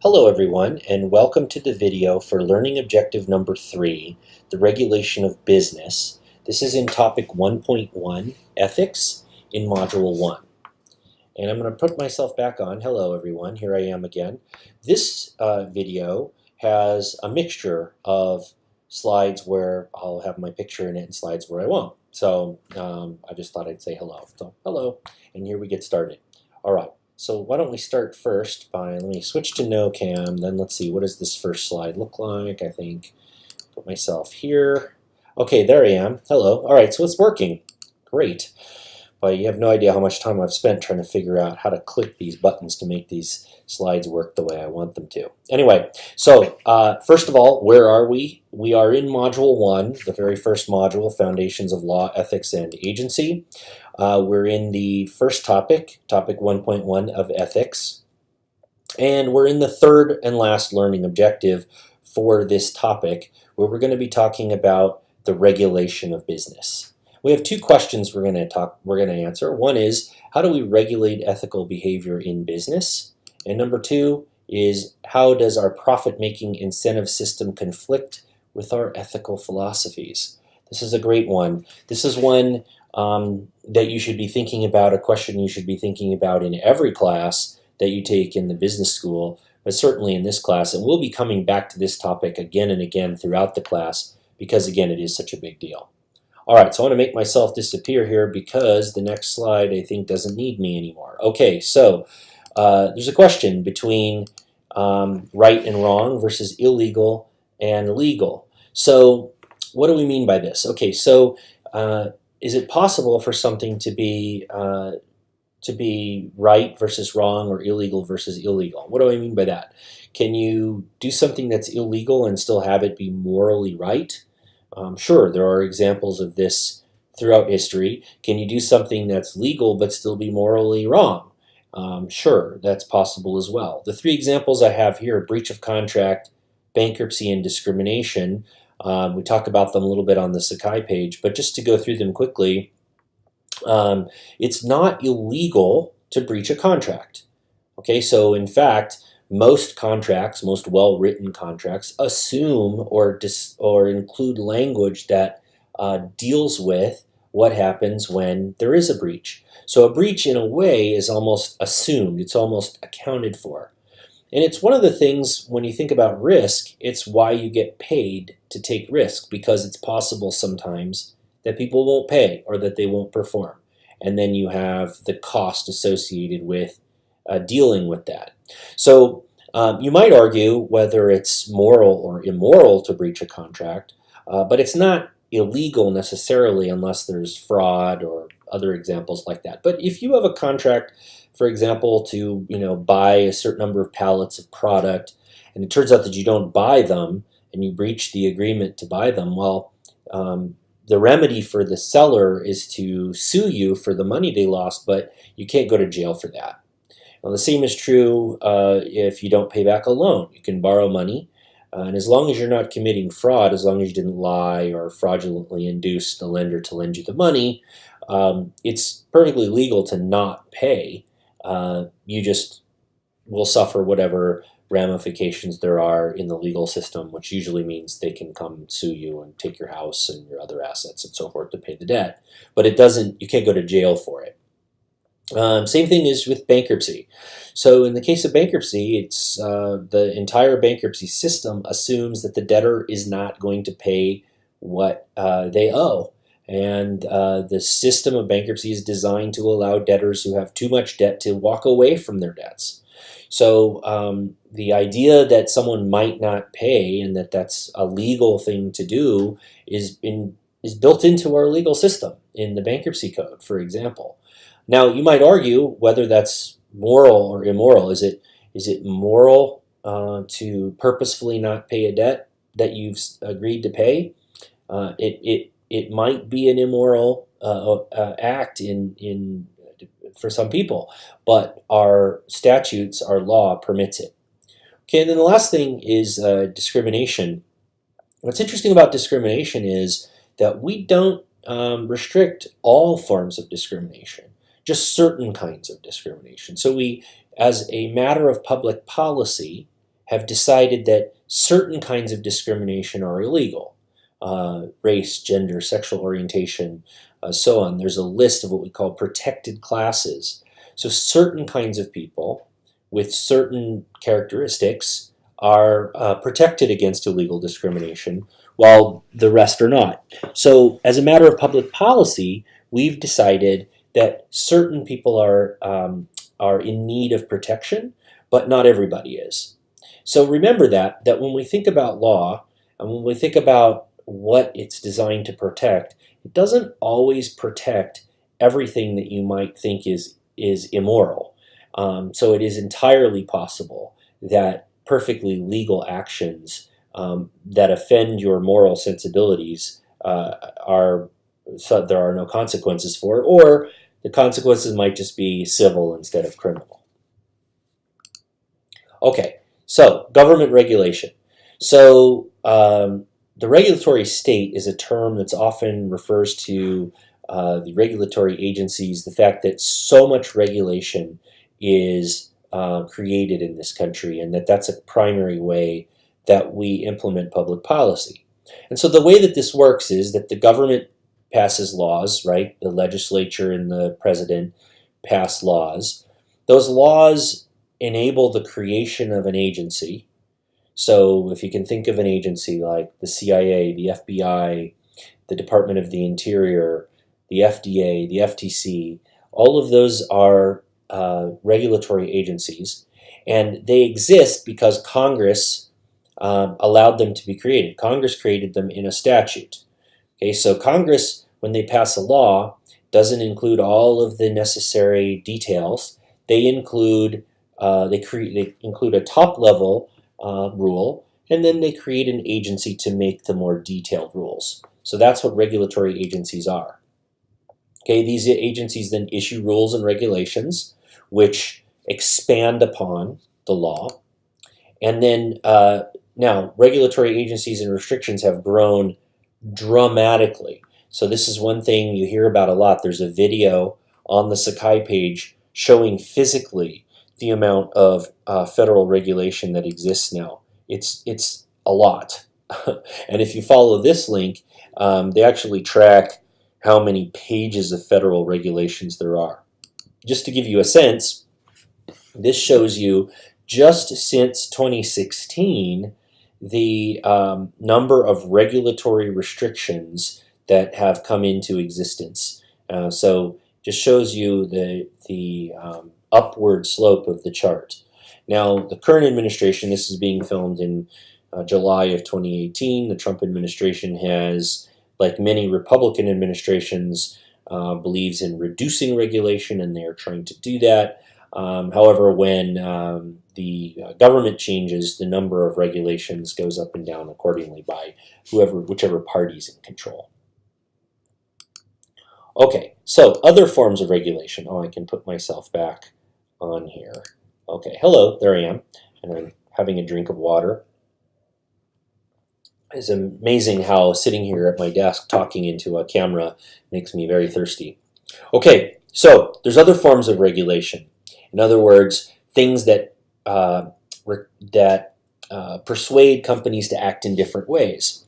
Hello everyone, and welcome to the video for learning objective number 3, the regulation of business. This is in topic 1.1, ethics, in module 1. And I'm going to put myself back on. Hello everyone, here I am again. This video has a mixture of slides where I'll have my picture in it and slides where I won't. So I just thought I'd say hello. So hello, and here we get started. All right. So why don't we start first by, let me switch to no cam, then let's see, what does this first slide look like? I think, put myself here. Okay, there I am. Hello. All right, so it's working. Great. But you have no idea how much time I've spent trying to figure out how to click these buttons to make these slides work the way I want them to. Anyway, so first of all, where are we? We are in Module 1, the very first module, Foundations of Law, Ethics, and Agency. We're in the first topic, topic 1.1 of ethics, and we're in the third and last learning objective for this topic, where we're going to be talking about the regulation of business. We have two questions we're going to answer. One is, how do we regulate ethical behavior in business? And number two is, how does our profit-making incentive system conflict with our ethical philosophies? This is a great one. This is one that you should be thinking about, a question you should be thinking about in every class that you take in the business school, but certainly in this class. And we'll be coming back to this topic again and again throughout the class because, again, it is such a big deal. All right, so I want to make myself disappear here because the next slide, I think, doesn't need me anymore. Okay, so there's a question between right and wrong versus illegal and legal. So what do we mean by this? Okay, so is it possible for something to be right versus wrong or illegal versus illegal? What do I mean by that? Can you do something that's illegal and still have it be morally right? Sure, there are examples of this throughout history. Can you do something that's legal but still be morally wrong? Sure, that's possible as well. The three examples I have here, breach of contract, bankruptcy, and discrimination, we talk about them a little bit on the Sakai page, but just to go through them quickly, it's not illegal to breach a contract. Okay, so in fact, most contracts, most well-written contracts, assume or include language that deals with what happens when there is a breach. So a breach, in a way, is almost assumed. It's almost accounted for. And it's one of the things, when you think about risk, it's why you get paid to take risk, because it's possible sometimes that people won't pay or that they won't perform. And then you have the cost associated with dealing with that. So you might argue whether it's moral or immoral to breach a contract, but it's not illegal necessarily unless there's fraud or other examples like that. But if you have a contract, for example, to buy a certain number of pallets of product, and it turns out that you don't buy them and you breach the agreement to buy them, well, the remedy for the seller is to sue you for the money they lost, but you can't go to jail for that. Now, the same is true if you don't pay back a loan. You can borrow money, and as long as you're not committing fraud, as long as you didn't lie or fraudulently induce the lender to lend you the money, it's perfectly legal to not pay. You just will suffer whatever ramifications there are in the legal system, which usually means they can come sue you and take your house and your other assets and so forth to pay the debt. But it doesn't, you can't go to jail for it. Same thing is with bankruptcy. So in the case of bankruptcy, it's the entire bankruptcy system assumes that the debtor is not going to pay what they owe. And the system of bankruptcy is designed to allow debtors who have too much debt to walk away from their debts. So the idea that someone might not pay and that that's a legal thing to do is built into our legal system in the bankruptcy code, for example. Now, you might argue whether that's moral or immoral. Is it moral to purposefully not pay a debt that you've agreed to pay? It might be an immoral act for some people, but our statutes, our law permits it. Okay, and then the last thing is discrimination. What's interesting about discrimination is that we don't restrict all forms of discrimination, just certain kinds of discrimination. So we, as a matter of public policy, have decided that certain kinds of discrimination are illegal. Race, gender, sexual orientation, so on. There's a list of what we call protected classes. So certain kinds of people with certain characteristics are protected against illegal discrimination, while the rest are not. So as a matter of public policy, we've decided that certain people are in need of protection, but not everybody is. So remember that when we think about law, and when we think about what it's designed to protect, it doesn't always protect everything that you might think is immoral. So it is entirely possible that perfectly legal actions that offend your moral sensibilities there are no consequences for, or the consequences might just be civil instead of criminal. Okay, so government regulation. So the regulatory state is a term that's often refers to the regulatory agencies, the fact that so much regulation is created in this country, and that's a primary way that we implement public policy. And so the way that this works is that the government passes laws, right? The legislature and the president pass laws. Those laws enable the creation of an agency. So if you can think of an agency like the CIA, the FBI, the Department of the Interior, the FDA, the FTC, all of those are regulatory agencies, and they exist because Congress allowed them to be created. Congress created them in a statute. Okay, so Congress, when they pass a law, doesn't include all of the necessary details. They include they include a top level rule, and then they create an agency to make the more detailed rules. So that's what regulatory agencies are. Okay, these agencies then issue rules and regulations which expand upon the law. And then now regulatory agencies and restrictions have grown dramatically. So this is one thing you hear about a lot. There's a video on the Sakai page showing physically the amount of federal regulation that exists now. It's a lot. And if you follow this link, they actually track how many pages of federal regulations there are. Just to give you a sense, this shows you just since 2016 the number of regulatory restrictions that have come into existence. So just shows you the upward slope of the chart. Now, the current administration, this is being filmed in July of 2018. The Trump administration has, like many Republican administrations, believes in reducing regulation, and they are trying to do that. However, when the government changes, the number of regulations goes up and down accordingly by whichever party's in control. Okay, so other forms of regulation. Oh, I can put myself back on here. Okay, hello, there I am, and I'm having a drink of water. It's amazing how sitting here at my desk talking into a camera makes me very thirsty. Okay, so there's other forms of regulation. In other words, things that persuade companies to act in different ways.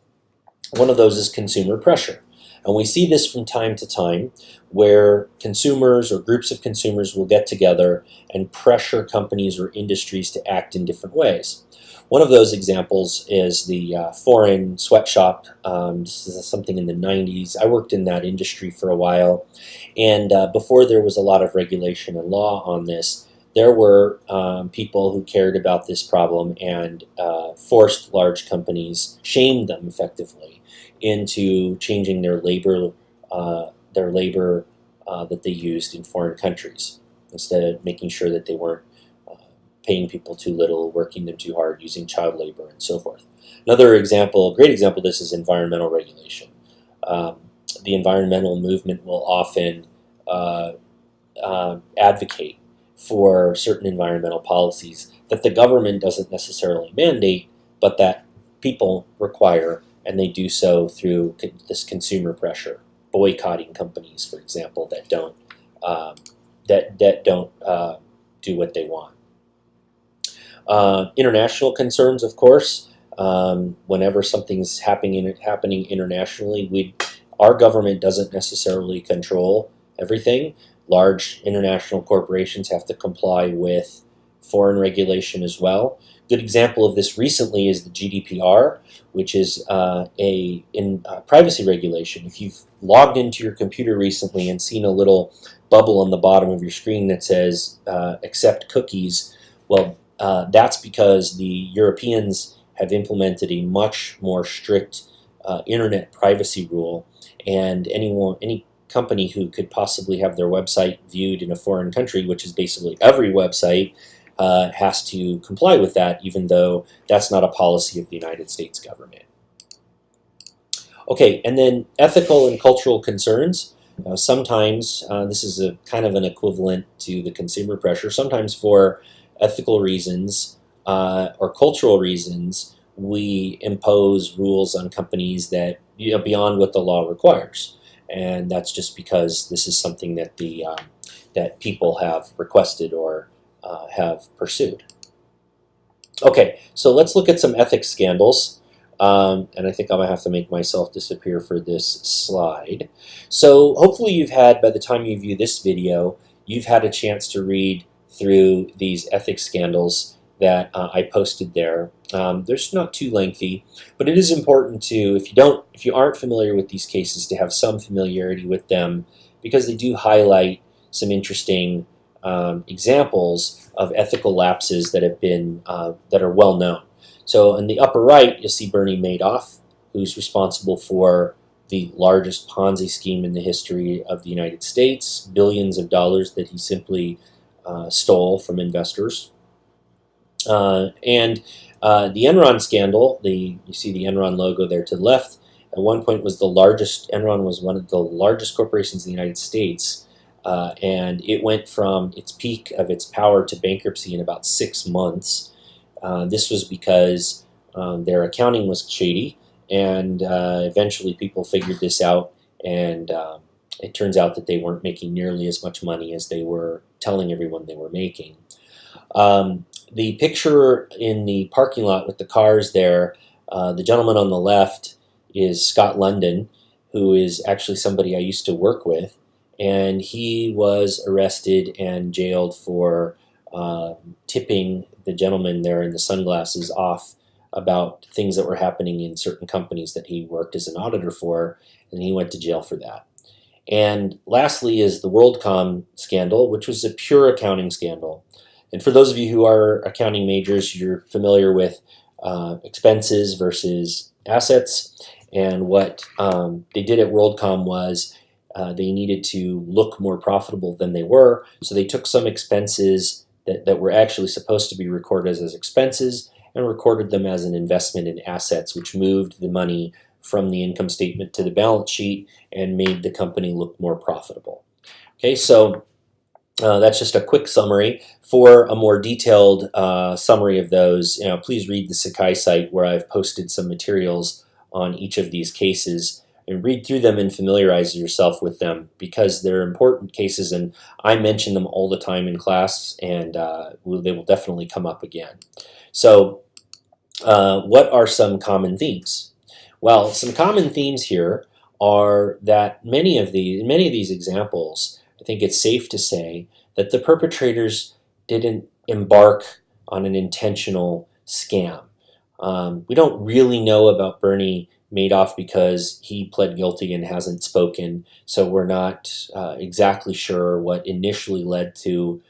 One of those is consumer pressure. And we see this from time to time where consumers or groups of consumers will get together and pressure companies or industries to act in different ways. One of those examples is the foreign sweatshop. This is something in the 90s. I worked in that industry for a while, and before there was a lot of regulation and law on this, there were people who cared about this problem and forced large companies, shamed them effectively, into changing their labor that they used in foreign countries, instead of making sure that they weren't paying people too little, working them too hard, using child labor, and so forth. Another example, a great example of this is environmental regulation. The environmental movement will often advocate for certain environmental policies that the government doesn't necessarily mandate, but that people require, and they do so through this consumer pressure, boycotting companies, for example, that don't do what they want. International concerns, of course. Whenever something's happening internationally, our government doesn't necessarily control everything. Large international corporations have to comply with foreign regulation as well. Good example of this recently is the GDPR, which is privacy regulation. If you've logged into your computer recently and seen a little bubble on the bottom of your screen that says accept cookies, well, that's because the Europeans have implemented a much more strict internet privacy rule, and any company who could possibly have their website viewed in a foreign country, which is basically every website, has to comply with that, even though that's not a policy of the United States government. Okay, and then ethical and cultural concerns. Sometimes, this is a kind of an equivalent to the consumer pressure, sometimes for ethical reasons or cultural reasons, we impose rules on companies that beyond what the law requires. And that's just because this is something that that people have requested or have pursued. Okay, so let's look at some ethics scandals. And I think I'm going to have to make myself disappear for this slide. So hopefully you've had, by the time you view this video, you've had a chance to read through these ethics scandals that I posted there. They're not too lengthy, but it is important to, if you aren't familiar with these cases, to have some familiarity with them, because they do highlight some interesting examples of ethical lapses that have been that are well known. So in the upper right, you'll see Bernie Madoff, who's responsible for the largest Ponzi scheme in the history of the United States, billions of dollars that he simply stole from investors. And the Enron scandal, you see the Enron logo there to the left, at one point was Enron was one of the largest corporations in the United States, and it went from its peak of its power to bankruptcy in about 6 months. This was because their accounting was shady, and eventually people figured this out, and it turns out that they weren't making nearly as much money as they were telling everyone they were making. The picture in the parking lot with the cars there, the gentleman on the left is Scott London, who is actually somebody I used to work with, and he was arrested and jailed for tipping the gentleman there in the sunglasses off about things that were happening in certain companies that he worked as an auditor for, and he went to jail for that. And lastly is the WorldCom scandal, which was a pure accounting scandal. And for those of you who are accounting majors, you're familiar with expenses versus assets. And what they did at WorldCom was they needed to look more profitable than they were. So they took some expenses that were actually supposed to be recorded as expenses and recorded them as an investment in assets, which moved the money from the income statement to the balance sheet and made the company look more profitable. Okay, so that's just a quick summary. For a more detailed summary of those, please read the Sakai site, where I've posted some materials on each of these cases, and read through them and familiarize yourself with them, because they're important cases, and I mention them all the time in class, and they will definitely come up again. So what are some common themes? Well, some common themes here are that in many of these examples, I think it's safe to say that the perpetrators didn't embark on an intentional scam. We don't really know about Bernie Madoff because he pled guilty and hasn't spoken, so we're not exactly sure what initially led to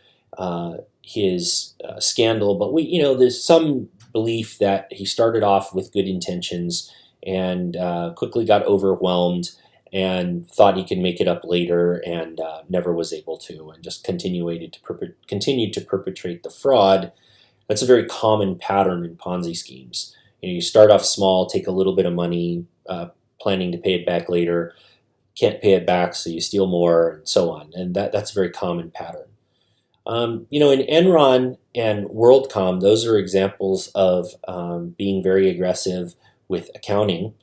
his scandal. But there's some belief that he started off with good intentions and quickly got overwhelmed and thought he could make it up later, and never was able to, and just continued to perpetrate the fraud. That's a very common pattern in Ponzi schemes. You start off small, take a little bit of money, planning to pay it back later, can't pay it back, so you steal more, and so on. And that's a very common pattern. In Enron and WorldCom, those are examples of being very aggressive with accounting,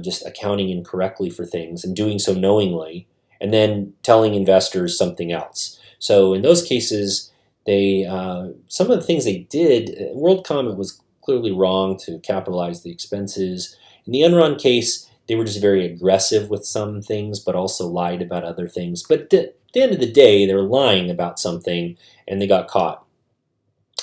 just accounting incorrectly for things and doing so knowingly, and then telling investors something else. So in those cases, Some of the things they did, WorldCom, it was clearly wrong to capitalize the expenses. In the Enron case, they were just very aggressive with some things, but also lied about other things. But at the end of the day, they were lying about something, and they got caught.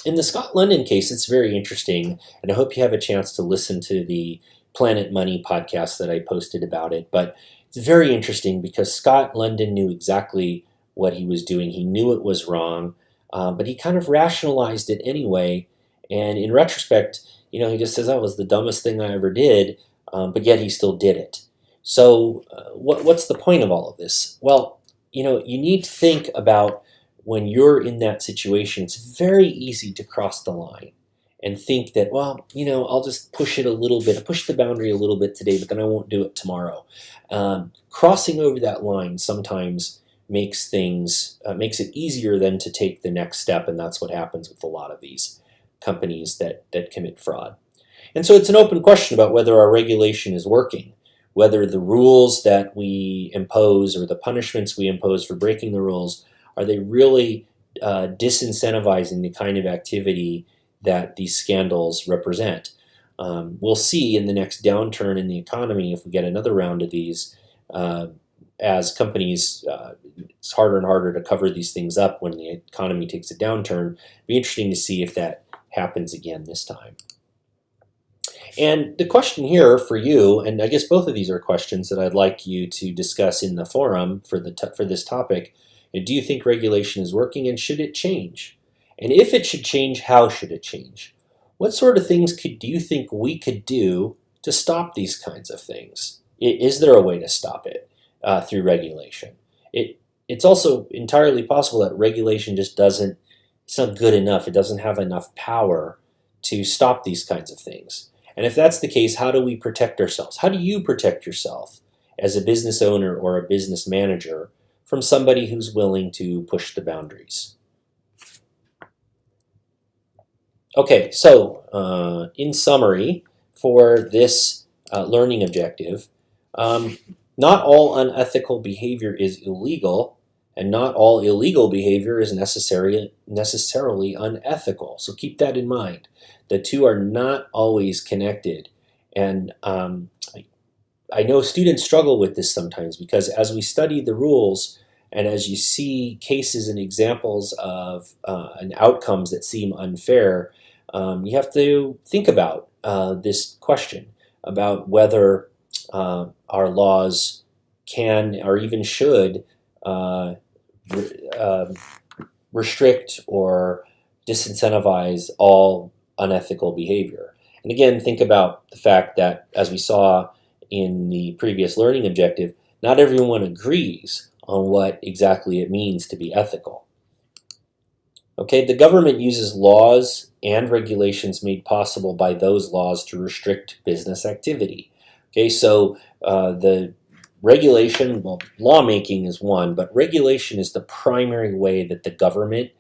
In the Scott London case, it's very interesting, and I hope you have a chance to listen to the Planet Money podcast that I posted about it. But it's very interesting because Scott London knew exactly what he was doing. He knew it was wrong, but he kind of rationalized it anyway. And in retrospect, he just says, "That was the dumbest thing I ever did," but yet he still did it. So what's the point of all of this? Well, you need to think about when you're in that situation. It's very easy to cross the line and think that, well, I'll just push it a little bit, push the boundary a little bit today, but then I won't do it tomorrow. Crossing over that line sometimes makes it easier than to take the next step, and that's what happens with a lot of these companies that commit fraud. And so it's an open question about whether our regulation is working, whether the rules that we impose or the punishments we impose for breaking the rules, are they really disincentivizing the kind of activity that these scandals represent? We'll see in the next downturn in the economy, if we get another round of these, as companies, it's harder and harder to cover these things up when the economy takes a downturn. It'll be interesting to see if that happens again this time. And the question here for you, and I guess both of these are questions that I'd like you to discuss in the forum for this topic. Do you think regulation is working, and should it change? And if it should change, how should it change? What sort of things do you think we could do to stop these kinds of things? Is there a way to stop it through regulation? It's also entirely possible that regulation just it's not good enough. It doesn't have enough power to stop these kinds of things. And if that's the case, how do we protect ourselves? How do you protect yourself as a business owner or a business manager from somebody who's willing to push the boundaries? Okay, so in summary, for this learning objective, not all unethical behavior is illegal, and not all illegal behavior is necessarily unethical. So keep that in mind. The two are not always connected. And I know students struggle with this sometimes, because as we study the rules and as you see cases and examples of and outcomes that seem unfair, you have to think about this question about whether our laws can or even should restrict or disincentivize all unethical behavior. And again, think about the fact that, as we saw in the previous learning objective, not everyone agrees on what exactly it means to be ethical. Okay, the government uses laws and regulations made possible by those laws to restrict business activity. Okay, so the regulation, well, lawmaking is one, but regulation is the primary way that the government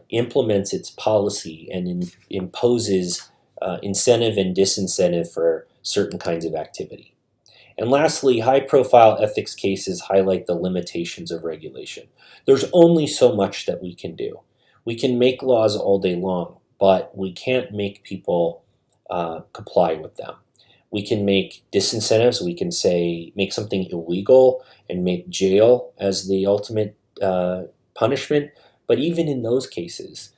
implements its policy and imposes incentive and disincentive for certain kinds of activity. And lastly, high-profile ethics cases highlight the limitations of regulation. There's only so much that we can do. We can make laws all day long, but we can't make people comply with them. We can make disincentives. We can make something illegal and make jail as the ultimate punishment. But even in those cases,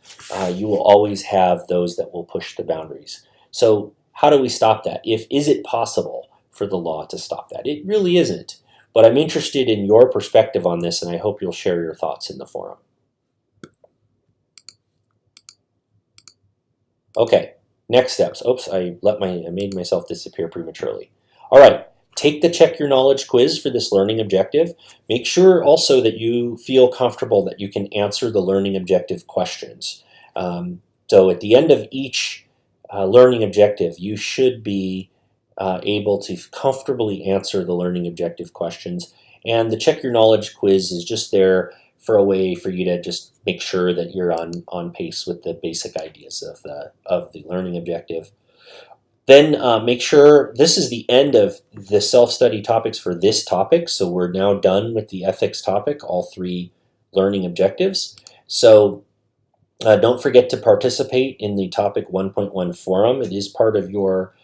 you will always have those that will push the boundaries. So how do we stop that? Is it possible for the law to stop that? It really isn't. But I'm interested in your perspective on this, and I hope you'll share your thoughts in the forum. Okay, next steps. Oops, I made myself disappear prematurely. All right, take the Check Your Knowledge quiz for this learning objective. Make sure also that you feel comfortable that you can answer the learning objective questions. So at the end of each learning objective, you should be able to comfortably answer the learning objective questions. And the Check Your Knowledge quiz is just there for a way for you to just make sure that you're on pace with the basic ideas of the learning objective. Then make sure this is the end of the self-study topics for this topic. So we're now done with the ethics topic, all 3 learning objectives. So Don't forget to participate in the Topic 1.1 forum. It is part of your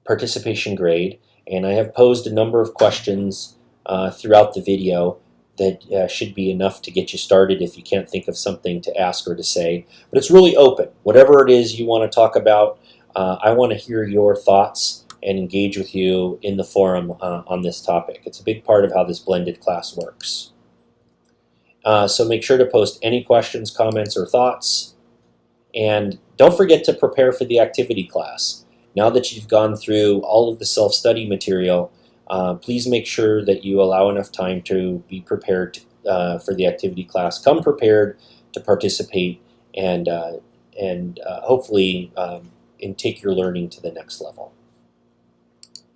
participation grade, and I have posed a number of questions throughout the video that should be enough to get you started if you can't think of something to ask or to say. But it's really open. Whatever it is you want to talk about, I want to hear your thoughts and engage with you in the forum on this topic. It's a big part of how this blended class works. So make sure to post any questions, comments, or thoughts. And don't forget to prepare for the activity class. Now that you've gone through all of the self-study material, please make sure that you allow enough time to be prepared for the activity class. Come prepared to participate and hopefully and take your learning to the next level.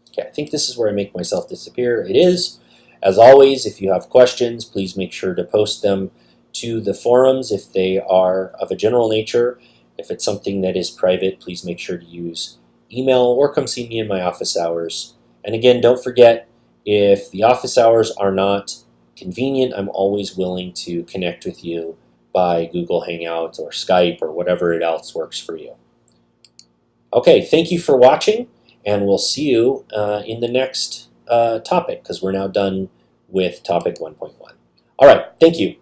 Okay, I think this is where I make myself disappear. It is. As always, if you have questions, please make sure to post them to the forums if they are of a general nature. If it's something that is private, please make sure to use email or come see me in my office hours. And again, don't forget, if the office hours are not convenient, I'm always willing to connect with you by Google Hangouts or Skype or whatever else works for you. Okay, thank you for watching, and we'll see you in the next topic, because we're now done with topic 1.1. All right, thank you.